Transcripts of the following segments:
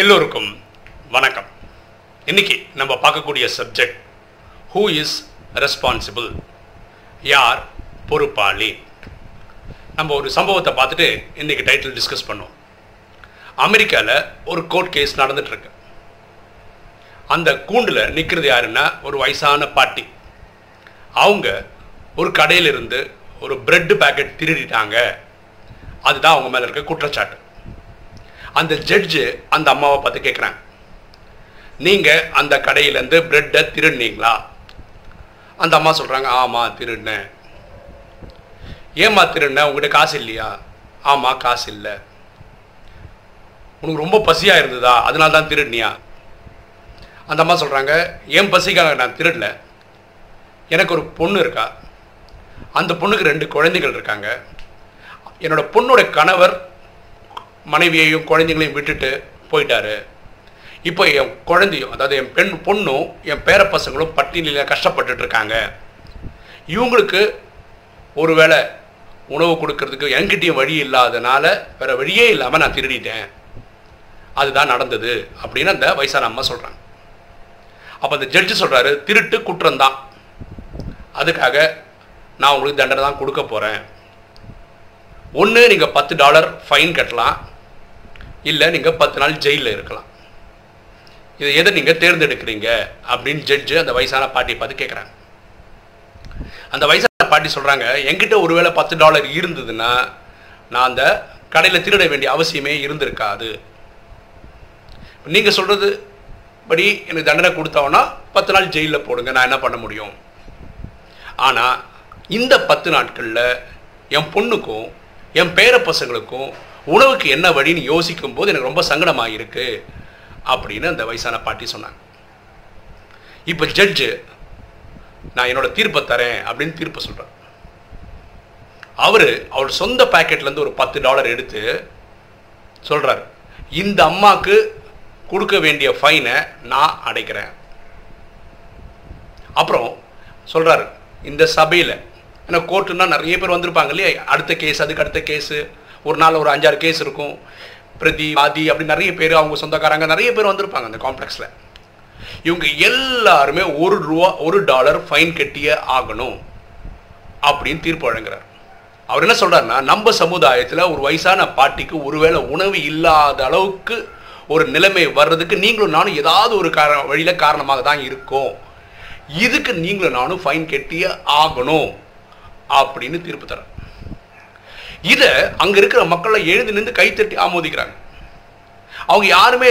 எல்லோருக்கும் வணக்கம். இன்னைக்கு நம்ம பார்க்கக்கூடிய சப்ஜெக்ட் ஹூ இஸ் ரெஸ்பான்சிபிள், யார் பொறுப்பாளி. நம்ம ஒரு சம்பவத்தை பார்த்துட்டு இன்னைக்கு டைட்டில் டிஸ்கஸ் பண்ணுவோம். அமெரிக்காவில் ஒரு கோர்ட் கேஸ் நடந்துட்டு இருக்கு. அந்த கூண்டில் நிற்கிறது யாருன்னா ஒரு வயசான பாட்டி. அவங்க ஒரு கடையிலிருந்து ஒரு பிரெட் பேக்கெட் திருடிட்டாங்க. அதுதான் அவங்க மேலே இருக்க குற்றச்சாட்டு. அந்த ஜட்ஜு அந்த அம்மாவை பார்த்து கேட்குறாங்க, நீங்கள் அந்த கடையிலேருந்து பிரெட்டை திருடினீங்களா? அந்த அம்மா சொல்கிறாங்க, ஆமாம் திருடினேன். ஏம்மா திருடினேன்? உங்கள்கிட்ட காசு இல்லையா? ஆமாம் காசு இல்லை. உனக்கு ரொம்ப பசியாக இருந்ததா, அதனால தான் திருடினியா? அந்த அம்மா சொல்கிறாங்க, என் பசிக்காக நான் திருடல. எனக்கு ஒரு பொண்ணு இருக்கா. அந்த பொண்ணுக்கு 2 குழந்தைகள் இருக்காங்க. என்னோட பொண்ணோட கணவர் மனைவியையும் குழந்தைங்களையும் விட்டுட்டு போயிட்டாரு. இப்போ என் குழந்தையும், அதாவது என் பொண்ணும் என் பேர பசங்களும் பட்டினியில் கஷ்டப்பட்டுட்டு இருக்காங்க. இவங்களுக்கு ஒருவேளை உணவு கொடுக்கறதுக்கு என்கிட்டயும் வழி இல்லாதனால வேற வழியே இல்லாமல் நான் திருடிட்டேன். அதுதான் நடந்தது அப்படின்னு அந்த வயசான அம்மா சொல்கிறாங்க. அப்போ அந்த ஜட்ஜு சொல்கிறாரு, திருட்டு குற்றம்தான், அதுக்காக நான் உங்களுக்கு தண்டனை தான் கொடுக்க போகிறேன். ஒன்று நீங்கள் $10 ஃபைன் கட்டலாம், இல்லை நீங்கள் 10 நாள் ஜெயிலில் இருக்கலாம். இதை எதை நீங்கள் தேர்ந்தெடுக்கிறீங்க அப்படின்னு ஜட்ஜு அந்த வயசான பாட்டியை பார்த்து கேட்குறாங்க. அந்த வயசான பாட்டி சொல்கிறாங்க, என்கிட்ட ஒருவேளை $10 இருந்ததுன்னா நான் அந்த கடையில் திருட வேண்டிய அவசியமே இருந்திருக்காது. நீங்கள் சொல்கிறது படி எனக்கு தண்டனை கொடுத்தோன்னா 10 நாள் ஜெயிலில் போடுங்க, நான் என்ன பண்ண முடியும்? ஆனால் இந்த 10 நாட்களில் என் பொண்ணுக்கும் என் பேர பசங்களுக்கும் உணவுக்கு என்ன வழின்னு யோசிக்கும் போது எனக்கு ரொம்ப சங்கடமாக இருக்கு அப்படின்னு அந்த வயசான பாட்டி சொன்னாங்க. இப்போ ஜட்ஜு நான் என்னோட தீர்ப்பை தரேன் அப்படின்னு தீர்ப்பை சொல்கிறார். அவர் சொந்த பேக்கெட்லேருந்து ஒரு $10 எடுத்து சொல்கிறார், இந்த அம்மாவுக்கு கொடுக்க வேண்டிய ஃபைனை நான் அடைக்கிறேன். அப்புறம் சொல்கிறாரு, இந்த சபையில், ஏன்னா கோர்ட்டுன்னா நிறைய பேர் வந்திருப்பாங்க இல்லையா, அடுத்த கேஸ் அதுக்கு அடுத்த கேஸு, ஒரு நாள் ஒரு 5-6 கேஸ் இருக்கும். பிரதி வாதி அப்படி நிறைய பேர், அவங்க சொந்தக்காரங்க நிறைய பேர் வந்திருப்பாங்க அந்த காம்ப்ளெக்ஸில். இவங்க எல்லாருமே $1 ஃபைன் கட்டியே ஆகணும் அப்படின்னு தீர்ப்பு வழங்குறார். அவர் என்ன சொல்கிறாருன்னா, நம்ம சமுதாயத்தில் ஒரு வயசான பாட்டிக்கு ஒருவேளை உணவு இல்லாத அளவுக்கு ஒரு நிலைமை வர்றதுக்கு நீங்களும் நானும் ஏதாவது ஒரு வழியில் காரணமாக தான் இருக்கும். இதுக்கு நீங்களும் நானும் ஃபைன் கட்டியே ஆகணும் அப்படின்னு தீர்ப்பு தர. இதை அங்கே இருக்கிற மக்களை எழுந்து நின்று கைத்தட்டி ஆமோதிக்கிறாங்க. அவங்க யாருமே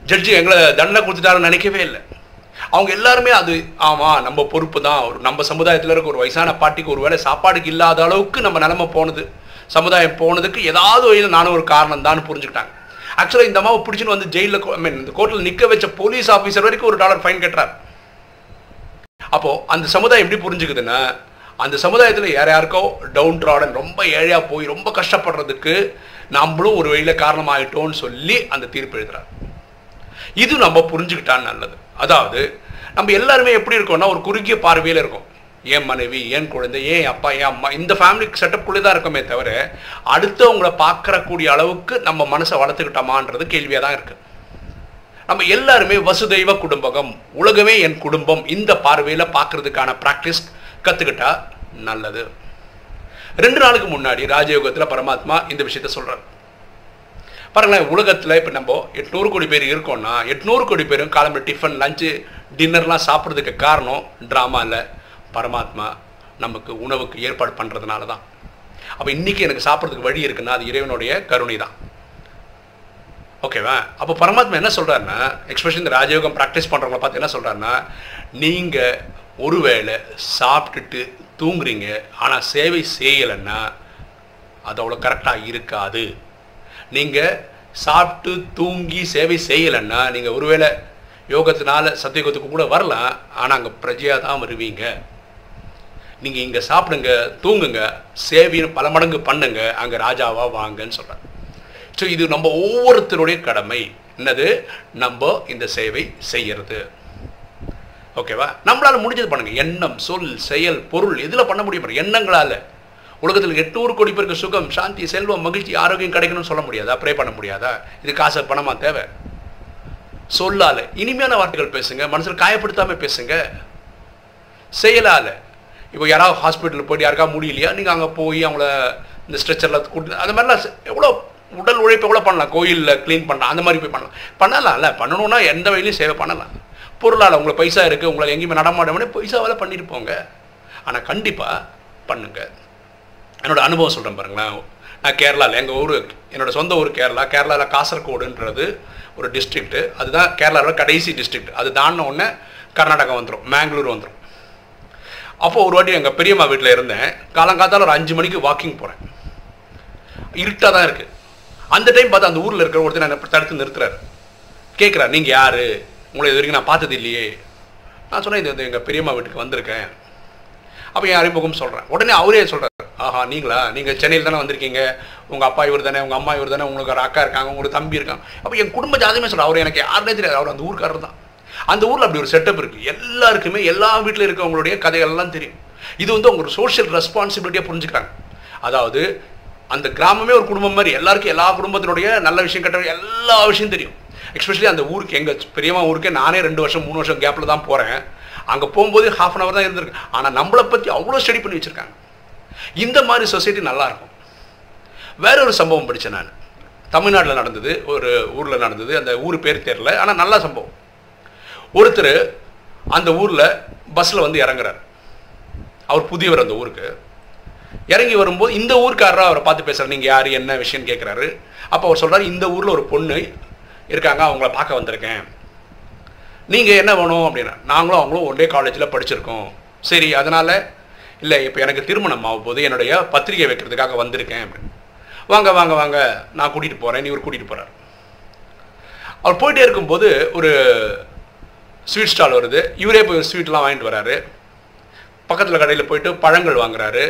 ஜட்ஜு எங்களை தண்டனை கொடுத்துட்டாருன்னு நினைக்கவே இல்லை. அவங்க எல்லாருமே அது ஆமாம் நம்ம பொறுப்பு தான், நம்ம சமுதாயத்தில் இருக்க ஒரு வயசான பாட்டிக்கு ஒரு வேளை சாப்பாடுக்கு இல்லாத அளவுக்கு நம்ம நிலைமை போனது, சமுதாயம் போனதுக்கு ஏதாவது வழியில் நானும் ஒரு காரணம் தான் புரிஞ்சுக்கிட்டாங்க. ஆக்சுவலாக இந்த அம்மாவை பிடிச்சின்னு வந்து ஜெயிலில் இந்த கோர்ட்டில் நிற்க வச்ச போலீஸ் ஆஃபீஸர் வரைக்கும் $1 ஃபைன் கட்டுறார். அப்போது அந்த சமுதாயம் எப்படி புரிஞ்சுக்குதுன்னா, அந்த சமுதாயத்தில் யாருக்கோ டவுன் ட்ராடன் ரொம்ப ஏழையாக போய் ரொம்ப கஷ்டப்படுறதுக்கு நம்மளும் ஒரு வழியில் காரணமாகிட்டோன்னு சொல்லி அந்த தீர்ப்பு எழுதுறாரு. இது நம்ம புரிஞ்சுக்கிட்டான்னு நல்லது. அதாவது நம்ம எல்லாருமே எப்படி இருக்கோம்னா, ஒரு குறுகிய பார்வையில் இருக்கும். என் மனைவி, என் குழந்தை, என் அப்பா, என் அம்மா, இந்த ஃபேமிலி செட்டப்புக்குள்ளே தான் இருக்கோமே தவிர அடுத்தவங்களை பார்க்கறக்கூடிய அளவுக்கு நம்ம மனசை வளர்த்துக்கிட்டோமான்றது கேள்வியாக தான் இருக்குது. நம்ம எல்லாருமே வசுதெய்வ குடும்பகம், உலகமே என் குடும்பம், இந்த பார்வையில் பார்க்கறதுக்கான ப்ராக்டிஸ் கற்றுக்கிட்டா நல்லது. 2 நாளுக்கு முன்னாடி ராஜயோகத்தில் பரமாத்மா இந்த விஷயத்த சொல்கிறார். பாருங்களேன், உலகத்தில் இப்போ நம்ம 800 கோடி பேர் இருக்கோம்னா 800 கோடி பேரும் காலம்பு டிஃபன், லஞ்சு, டின்னர்லாம் சாப்பிட்றதுக்கு காரணம் ட்ராமா இல்லை, பரமாத்மா நமக்கு உணவுக்கு ஏற்பாடு பண்ணுறதுனால தான். அப்போ இன்றைக்கி எனக்கு சாப்பிட்றதுக்கு வழி இருக்குன்னா அது இறைவனுடைய கருணை தான். ஓகேவா? அப்போ பரமாத்மா என்ன சொல்கிறாருன்னா, எக்ஸ்பெஷலி இந்த ராஜயோகம் ப்ராக்டிஸ் பண்ணுறவங்களை பார்த்து என்ன சொல்கிறாருன்னா, நீங்கள் ஒருவேளை சாப்பிட்டுட்டு தூங்குறீங்க, ஆனால் சேவை செய்யலைன்னா அது அவ்வளோ கரெக்டாக இருக்காது. நீங்கள் சாப்பிட்டு தூங்கி சேவை செய்யலைன்னா நீங்கள் ஒருவேளை யோகத்தினால சத்தியோகத்துக்கு கூட வரலாம், ஆனால் அங்கே பிரஜையாக தான் வருவீங்க. நீங்கள் இங்கே சாப்பிடுங்க, தூங்குங்க, சேவையும் பல மடங்கு பண்ணுங்க, அங்கே ராஜாவாக வாங்கன்னு சொல்கிறார். ஸோ இது நம்ம ஒவ்வொருத்தருடைய கடமை. என்னது? நம்ம இந்த சேவை செய்யறது. ஓகேவா? நம்மளால் முடிஞ்சது பண்ணுங்க. எண்ணம், சொல், செயல், பொருள் எதில் பண்ண முடியும்? எண்ணங்களால். உலகத்தில் 800 கோடி பேருக்கு சுகம், சாந்தி, செல்வம், மகிழ்ச்சி, ஆரோக்கியம் கிடைக்கணும்னு சொல்ல முடியாதா? ப்ரே பண்ண முடியாதா? இது காசு பணமாக தேவை? சொல்லால இனிமையான வார்த்தைகள் பேசுங்க, மனசில் காயப்படுத்தாமல் பேசுங்க. செயலால் இப்போ யாராவது ஹாஸ்பிட்டலில் போய்ட்டு யாருக்கா முடியலையா, நீங்கள் அங்கே போய் அவங்கள இந்த ஸ்ட்ரெச்சரில் கூட்டு அது மாதிரிலாம் எவ்வளோ உடல் உழைப்பு எவ்வளோ பண்ணலாம். கோயிலில் க்ளீன் பண்ணலாம், அந்த மாதிரி போய் பண்ணலாம்ல. பண்ணணுன்னா எந்த வழியிலையும் சேவை பண்ணலாம். பொருளால் உங்களுக்கு பைசா இருக்குது, உங்களை எங்கேயுமே நடமாட்டோம்னே பைசாவால் பண்ணிட்டு போங்க. ஆனால் கண்டிப்பாக பண்ணுங்க. என்னோடய அனுபவம் சொல்கிறேன் பாருங்களேன். நான் கேரளாவில், எங்கள் ஊர், என்னோடய சொந்த ஊர் கேரளாவில் காசர்கோடுன்றது ஒரு டிஸ்ட்ரிக்ட்டு. அதுதான் கேரளாவில் கடைசி டிஸ்ட்ரிக்ட். அது தாண்டின உடனே கர்நாடகா வந்துடும், மேங்களூர் வந்துடும். அப்போது ஒரு வாட்டி எங்கள் பெரியம்மா வீட்டில் இருந்தேன். காலங்காத்தால் ஒரு 5 மணிக்கு வாக்கிங் போகிறேன். இருட்டாக தான் இருக்குது. அந்த டைம் பார்த்து அந்த ஊரில் இருக்கிற ஒருத்தர் என்னை தடுத்து நிறுத்துறாரு. கேட்குறாரு, நீங்கள் யார், உங்களை இது வரைக்கும் நான் பார்த்தது இல்லையே. நான் சொன்னேன், இது எங்கள் பெரியம்மா வீட்டுக்கு வந்திருக்கேன். அப்போ என் அறிமுகம் சொல்கிறேன். உடனே அவரே சொல்கிறார், ஆஹா நீங்களா, நீங்கள் சென்னையில் தானே வந்திருக்கீங்க, உங்கள் அப்பா இவர் தானே, உங்கள் அம்மா இவர் தானே, உங்களுக்கு ஒரு அக்கா இருக்காங்க, உங்களுக்கு தம்பி இருக்காங்க. அப்போ என் குடும்ப ஜாதகமே சொல்கிறார். அவர் எனக்கு யாருனே தெரியாது, அவர் அந்த ஊருக்காரர் தான். அந்த ஊரில் அப்படி ஒரு செட்டப் இருக்குது. எல்லாருக்குமே எல்லா வீட்டில் இருக்கவங்களுடைய கதைகள்லாம் தெரியும். இது வந்து அவங்க ஒரு சோஷியல் ரெஸ்பான்சிபிலிட்டியாக புரிஞ்சுக்கிறாங்க. அதாவது அந்த கிராமமே ஒரு குடும்பம் மாதிரி, எல்லாருக்கும் எல்லா குடும்பத்தினுடைய நல்ல விஷயம் கெட்ட எல்லா விஷயம் தெரியும். எஸ்பெஷலி அந்த ஊருக்கு, எங்கள் பெரியம்மா ஊருக்கே நானே 2 வருஷம் 3 வருஷம் கேப்பில் தான் போகிறேன். அங்கே போகும்போது ½ அன் அவர் தான் இருந்திருக்கு. ஆனால் நம்மளை பற்றி அவ்வளோ ஸ்டடி பண்ணி வச்சுருக்காங்க. இந்த மாதிரி சொசைட்டி நல்லாயிருக்கும். வேற ஒரு சம்பவம் படித்தேன் நான். தமிழ்நாட்டில் நடந்தது, ஒரு ஊரில் நடந்தது. அந்த ஊர் பேர் தெரியல, ஆனால் நல்ல சம்பவம். ஒருத்தர் அந்த ஊரில் பஸ்ஸில் வந்து இறங்குறார். அவர் புதியவர் அந்த ஊருக்கு. இறங்கி வரும்போது இந்த ஊருக்காரராக அவரை பார்த்து பேசுகிறார். நீங்கள் யார், என்ன விஷயம்னு கேட்குறாரு. அப்போ அவர் சொல்கிறார், இந்த ஊரில் ஒரு பொண்ணு இருக்காங்க, அவங்கள பார்க்க வந்திருக்கேன். நீங்கள் என்ன வேணும் அப்படின்னா, நாங்களும் அவங்களும் ஒரே காலேஜில் படிச்சிருக்கோம். சரி, அதனால் இல்லை, இப்போ எனக்கு திருமணம் ஆகும் போது என்னுடைய பத்திரிகை வைக்கிறதுக்காக வந்திருக்கேன் அப்படின்னு. வாங்க வாங்க வாங்க, நான் கூட்டிகிட்டு போகிறேன், இவர் கூட்டிகிட்டு போகிறார். அவர் போயிட்டே இருக்கும்போது ஒரு ஸ்வீட் ஸ்டால் வருது. இவரே போய் ஸ்வீட்லாம் வாங்கிட்டு வராரு. பக்கத்தில் கடையில் போயிட்டு பழங்கள் வாங்குறாரு.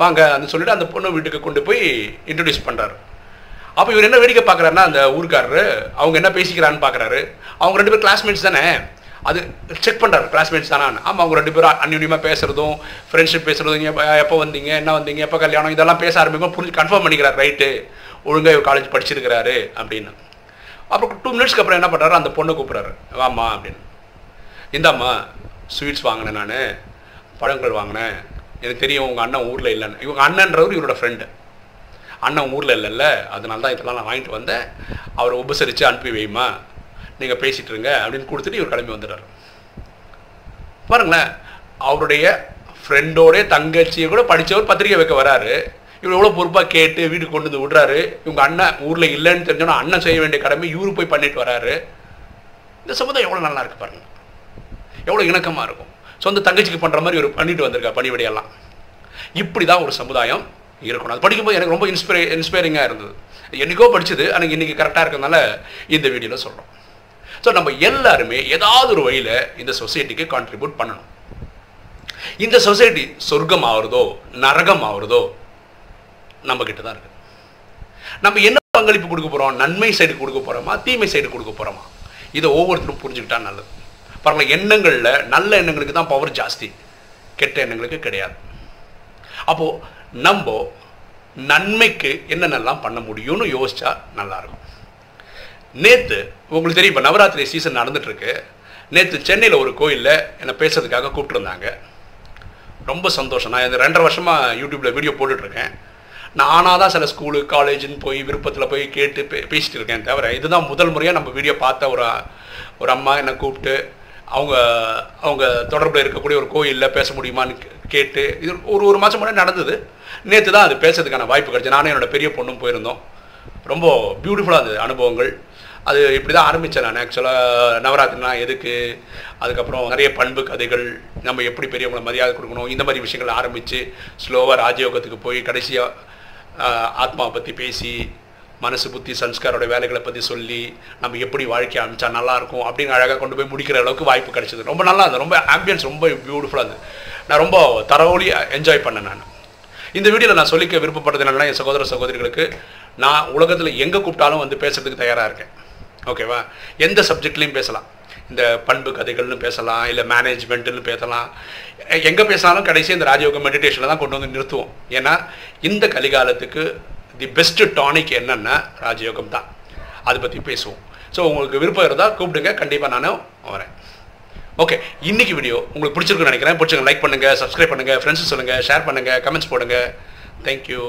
வாங்க அந்த சொல்லிவிட்டு அந்த பொண்ணு வீட்டுக்கு கொண்டு போய் இன்ட்ரடியூஸ் பண்ணுறாரு. அப்போ இவர் என்ன வேடிக்கை பார்க்குறாருன்னா, அந்த ஊருக்காரரு அவங்க என்ன பேசிக்கிறான்னு பார்க்குறாரு. அவங்க 2 பேர் கிளாஸ்மேட்ஸ் தானே, அது செக் பண்ணுறாரு, கிளாஸ்மேட்ஸ் தானே. ஆமாம், அவங்க 2 பேரும் அந்யூன்யமாக பேசுகிறதும், ஃப்ரெண்ட்ஷிப் பேசுகிறதும், எப்போ வந்தீங்க, என்ன வந்தீங்க, எப்போ கல்யாணம், இதெல்லாம் பேச ஆரம்பிக்கும். புரிஞ்சு கன்ஃபார்ம் பண்ணிக்கிறார், ரைட்டு ஒழுங்காக இவர் காலேஜ் படிச்சிருக்கிறாரு அப்படின்னு. அப்புறம் 2 மினிட்ஸ்க்கு அப்புறம் என்ன பண்ணுறாரு, அந்த பொண்ணை கூப்பிட்றாரு. வாம்மா அப்படின்னு. இந்தாம்மா ஸ்வீட்ஸ் வாங்கினேன், நான் பழங்கள் வாங்கினேன், எனக்கு தெரியும் உங்கள் அண்ணன் ஊரில் இல்லைன்னு. இவங்க அண்ணன்றவர் இவரோட ஃப்ரெண்டு. அண்ணன் ஊரில் இல்லைல்ல, அதனால தான் இதெல்லாம் நான் வாங்கிட்டு வந்தேன், அவரை உபசரித்து அனுப்பி வைமா, நீங்கள் பேசிகிட்டு இருங்க அப்படின்னு கொடுத்துட்டு இவர் கிளம்பி வந்துடுறாரு. பாருங்களேன், அவருடைய ஃப்ரெண்டோடைய தங்கச்சியை கூட படித்தவர் பத்திரிக்கை வைக்க வராரு. இவர் எவ்வளோ பொறுப்பாக கேட்டு வீட்டுக்கு கொண்டு வந்து விடுறாரு. இவங்க அண்ணன் ஊரில் இல்லைன்னு தெரிஞ்சோன்னா அண்ணன் செய்ய வேண்டிய கடமை இவரு போய் பண்ணிட்டு வராரு. இந்த சமுதாயம் எவ்வளோ நல்லா இருக்குது பாருங்கள், எவ்வளோ இணக்கமாக இருக்கும். சொந்த தங்கச்சிக்கு பண்ணுற மாதிரி ஒரு பண்ணிட்டு வந்திருக்கா பணிவிடையெல்லாம். இப்படி தான் ஒரு சமுதாயம் இருக்கணும். அது படிக்கும்போது எனக்கு ரொம்ப இன்ஸ்பைரிங்காக இருந்தது. என்றைக்கோ படித்தது, ஆனால் இன்றைக்கி கரெக்டாக இருக்கிறதுனால இந்த வீடியோவில் சொல்கிறோம். ஸோ நம்ம எல்லாருமே ஏதாவது ஒரு வழியில் இந்த சொசைட்டிக்கு கான்ட்ரிபியூட் பண்ணணும். இந்த சொசைட்டி சொர்க்கம் ஆகுறதோ நரகம் ஆகுறதோ நம்மக்கிட்ட தான் இருக்குது. நம்ம என்ன பங்களிப்பு கொடுக்க போகிறோம், நன்மை சைடு கொடுக்க போகிறோமா, தீமை சைடு கொடுக்க போகிறோமா, இதை ஒவ்வொருத்தரும் புரிஞ்சுக்கிட்டா நல்லது. பரவாயில்ல, எண்ணங்களில் நல்ல எண்ணங்களுக்கு தான் பவர் ஜாஸ்தி, கெட்ட எண்ணங்களுக்கு கிடையாது. அப்போது நம்ம நன்மைக்கு என்னென்னலாம் பண்ண முடியும்னு யோசிச்சா நல்லாயிருக்கும். நேற்று உங்களுக்கு தெரியும், இப்போ நவராத்திரி சீசன் நடந்துகிட்ருக்கு. நேற்று சென்னையில் ஒரு கோயிலில் என்னை பேசுறதுக்காக கூப்பிட்டுருந்தாங்க. ரொம்ப சந்தோஷம். நான் இந்த 2.5 வருஷமாக யூடியூப்பில் வீடியோ போட்டுட்ருக்கேன். நானாக தான் சில ஸ்கூலு காலேஜுன்னு போய் விருப்பத்தில் போய் கேட்டு பேசிகிட்டு இருக்கேன் தவிர, இதுதான் முதல் முறையாக நம்ம வீடியோ பார்த்த ஒரு அம்மா என்னை கூப்பிட்டு அவங்க தொடர்பில் இருக்கக்கூடிய ஒரு கோயிலில் பேச முடியுமான்னு கேட்டு, இது ஒரு மாதம் முன்னாடி நடந்தது. நேற்று தான் அது பேசுறதுக்கான வாய்ப்பு கிடைச்சி நானும் என்னோடய பெரிய பொண்ணும் போயிருந்தோம். ரொம்ப பியூட்டிஃபுல்லாக இருந்தது அனுபவங்கள். அது இப்படி தான் ஆரம்பித்தேன் நான். ஆக்சுவலாக நவராத்திரினா எதுக்கு, அதுக்கப்புறம் நிறைய பண்பு கதைகள், நம்ம எப்படி பெரியவங்களை மரியாதை கொடுக்கணும், இந்த மாதிரி விஷயங்கள் ஆரம்பித்து ஸ்லோவாக ராஜயோகத்துக்கு போய் கடைசியாக ஆத்மாவை பற்றி பேசி, மனசு புத்தி சன்ஸ்காரோட வேலைகளை பற்றி சொல்லி, நம்ம எப்படி வாழ்க்கை அமைச்சா நல்லாயிருக்கும் அப்படின்னு அழகாக கொண்டு போய் முடிக்கிற அளவுக்கு வாய்ப்பு கிடைச்சிது. ரொம்ப நல்லா இருந்தது. ரொம்ப ஆம்பியன்ஸ் ரொம்ப பியூட்டிஃபுல்லாக இருந்தது. நான் ரொம்ப தரோலி என்ஜாய் பண்ணேன். நான் இந்த வீடியோவில் நான் சொல்லிக்க விருப்பப்படுறது என்னென்னா, என் சகோதர சகோதரிகளுக்கு நான் உலகத்தில் எங்கே கூப்பிட்டாலும் வந்து பேசுகிறதுக்கு தயாராக இருக்கேன். ஓகேவா? எந்த சப்ஜெக்ட்லேயும் பேசலாம். இந்த பண்பு கதைகள்னு பேசலாம், இல்லை மேனேஜ்மெண்ட்டுன்னு பேசலாம். எங்கே பேசினாலும் கடைசி இந்த ராஜயோக மெடிடேஷனில் தான் கொண்டு வந்து நிறுத்துவோம். ஏன்னா இந்த கலிகாலத்துக்கு தி பெஸ்ட்டு டானிக் என்னென்னா ராஜயோகம் தான். அதை பற்றி பேசுவோம். ஸோ உங்களுக்கு விருப்பம் இருந்தால் கூப்பிடுங்க, கண்டிப்பாக நானும் வரேன். ஓகே, இன்னைக்கு வீடியோ உங்களுக்கு பிடிச்சிருக்குன்னு நினைக்கிறேன். பிடிச்சிருங்க லைக் பண்ணுங்கள், சப்ஸ்கிரைப் பண்ணுங்கள், ஃப்ரெண்ட்ஸ் சொல்லுங்கள், ஷேர் பண்ணுங்கள், கமெண்ட்ஸ் போடுங்க. தேங்க்யூ.